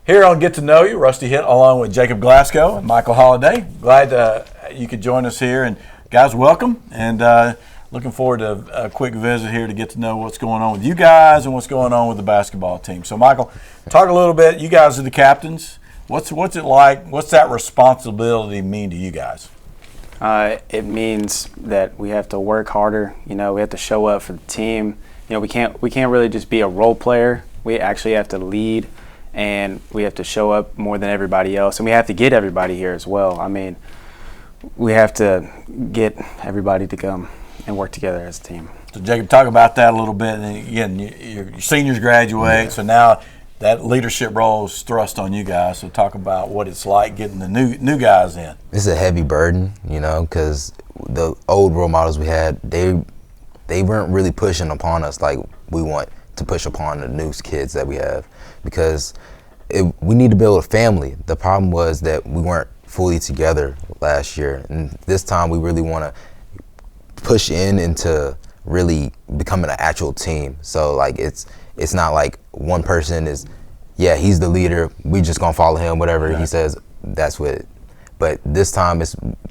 Here on Get to Know You, Rusty Hitt along with Jacob Glasco and Michael Holaday. Glad you could join us here. And guys, welcome. And looking forward to a quick visit here to get to know what's going on with you guys and what's going on with the basketball team. So, Michael, talk a little bit. You guys are the captains. What's it like? What's that responsibility mean to you guys? It means that we have to work harder. We have to show up for the team. We can't really just be a role player. We actually have to lead. And we have to show up more than everybody else. And we have to get everybody here as well. I mean, we have to get everybody to come and work together as a team. So, Jacob, talk about that a little bit. And again, your seniors graduate, so now that leadership role is thrust on you guys. So talk about what it's like getting the new guys in. It's a heavy burden, because the old role models we had, they weren't really pushing upon us like we want to push upon the new kids that we have, because we need to build a family. The problem was that we weren't fully together last year, and this time we really want to push into really becoming an actual team. So it's not like one person is, he's the leader, we just gonna follow him, whatever he says, that's what. But this time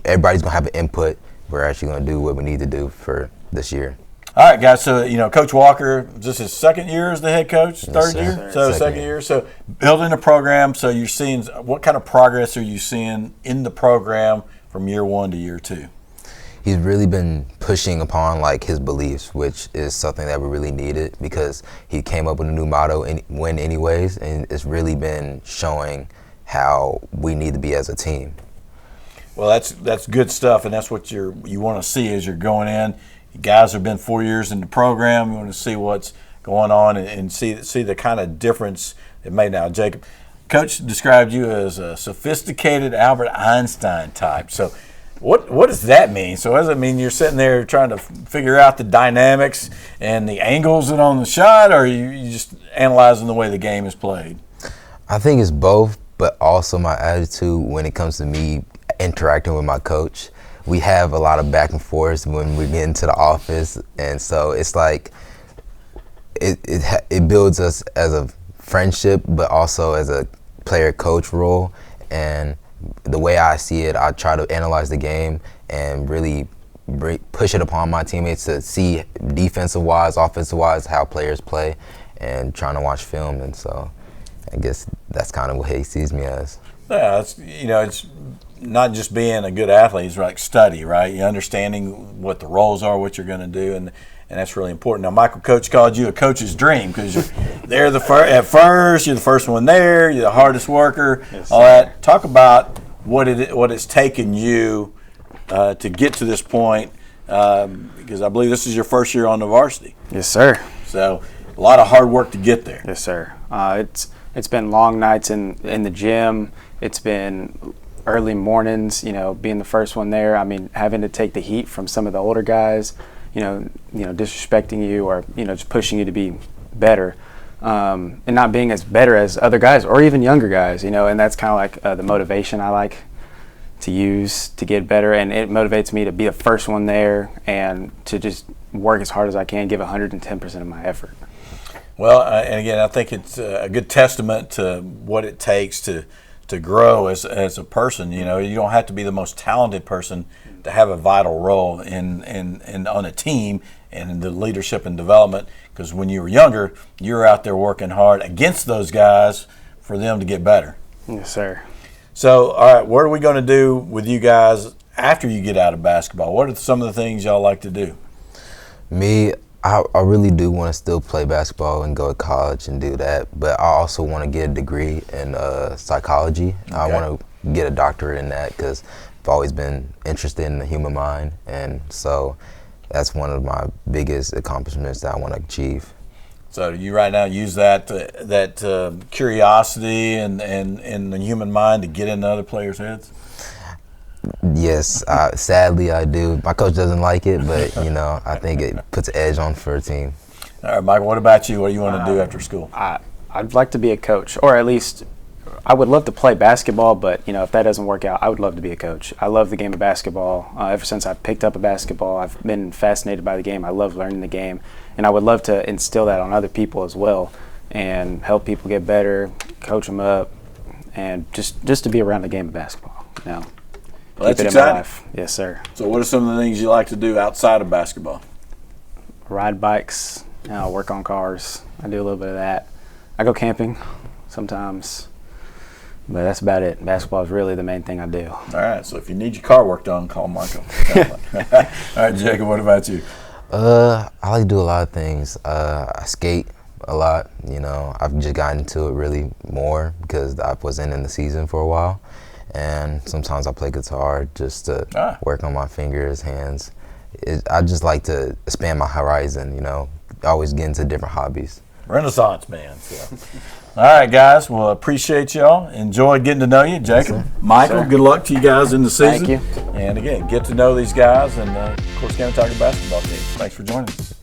everybody's gonna have an input. We're actually gonna do what we need to do for this year. All right, guys. So, Coach Walker, this is his second year as the head coach, third year? Sir. So, second year. So, building the program, so you're seeing, what kind of progress are you seeing in the program from year one to year two? He's really been pushing upon, his beliefs, which is something that we really needed, because he came up with a new motto, win anyways, and it's really been showing how we need to be as a team. Well, that's good stuff, and that's what you want to see as you're going in. You guys have been 4 years in the program. You want to see what's going on and see the kind of difference it made now. Jacob, Coach described you as a sophisticated Albert Einstein type. So what does that mean? So does it mean you're sitting there trying to figure out the dynamics and the angles and on the shot, or are you just analyzing the way the game is played? I think it's both, but also my attitude when it comes to me interacting with my coach. We have a lot of back and forth when we get into the office, and so it's like it builds us as a friendship, but also as a player-coach role. And the way I see it, I try to analyze the game and really push it upon my teammates to see defensive-wise, offensive-wise, how players play, and trying to watch film. And so I guess that's kind of what he sees me as. Yeah, it's not just being a good athlete, it's like study, right? You're understanding what the roles are, what you're going to do, and that's really important. Now, Michael, Coach called you a coach's dream because you're there at first, you're the first one there, you're the hardest worker, all that. Talk about what it's taken you to get to this point, because I believe this is your first year on the varsity. Yes, sir. So a lot of hard work to get there. Yes, sir. It's been long nights in the gym. It's been early mornings, being the first one there. I mean, having to take the heat from some of the older guys, disrespecting you or, just pushing you to be better, and not being as better as other guys or even younger guys, and that's kind of like the motivation I like to use to get better. And it motivates me to be the first one there and to just work as hard as I can, give 110% of my effort. Well, and again, I think it's a good testament to what it takes to grow as a person. You don't have to be the most talented person to have a vital role in on a team and in the leadership and development, because when you were younger, you were out there working hard against those guys for them to get better. Yes, sir. So, all right, what are we going to do with you guys after you get out of basketball? What are some of the things y'all like to do? Me, I really do want to still play basketball and go to college and do that, but I also want to get a degree in psychology. Okay. I want to get a doctorate in that because I've always been interested in the human mind, and so that's one of my biggest accomplishments that I want to achieve. So you right now use that curiosity and the human mind to get into other players' heads? Yes, sadly I do. My coach doesn't like it, but I think it puts an edge on for a team. All right, Michael, what about you? What do you want to do after school? I'd like to be a coach, or at least I would love to play basketball, but if that doesn't work out, I would love to be a coach. I love the game of basketball. Ever since I picked up a basketball, I've been fascinated by the game. I love learning the game, and I would love to instill that on other people as well and help people get better, coach them up, and just to be around the game of basketball. You know, Well, that's keep it in my exciting. life. Yes, sir. So what are some of the things you like to do outside of basketball? Ride bikes, work on cars. I do a little bit of that. I go camping sometimes, but that's about it. Basketball is really the main thing I do. All right, so if you need your car work done, call Michael. All right, Jacob, what about you? I like to do a lot of things. I skate a lot. You know, I've just gotten into it really more because I wasn't in the season for a while. And sometimes I play guitar just to work on my fingers, hands. I just like to expand my horizon, you know, always get into different hobbies. Renaissance man. So. All right, guys. Well, appreciate y'all. Enjoyed getting to know you. Jacob, Michael, good luck to you guys in the season. Thank you. And again, get to know these guys and Corsicana Tiger basketball team. Thanks for joining us.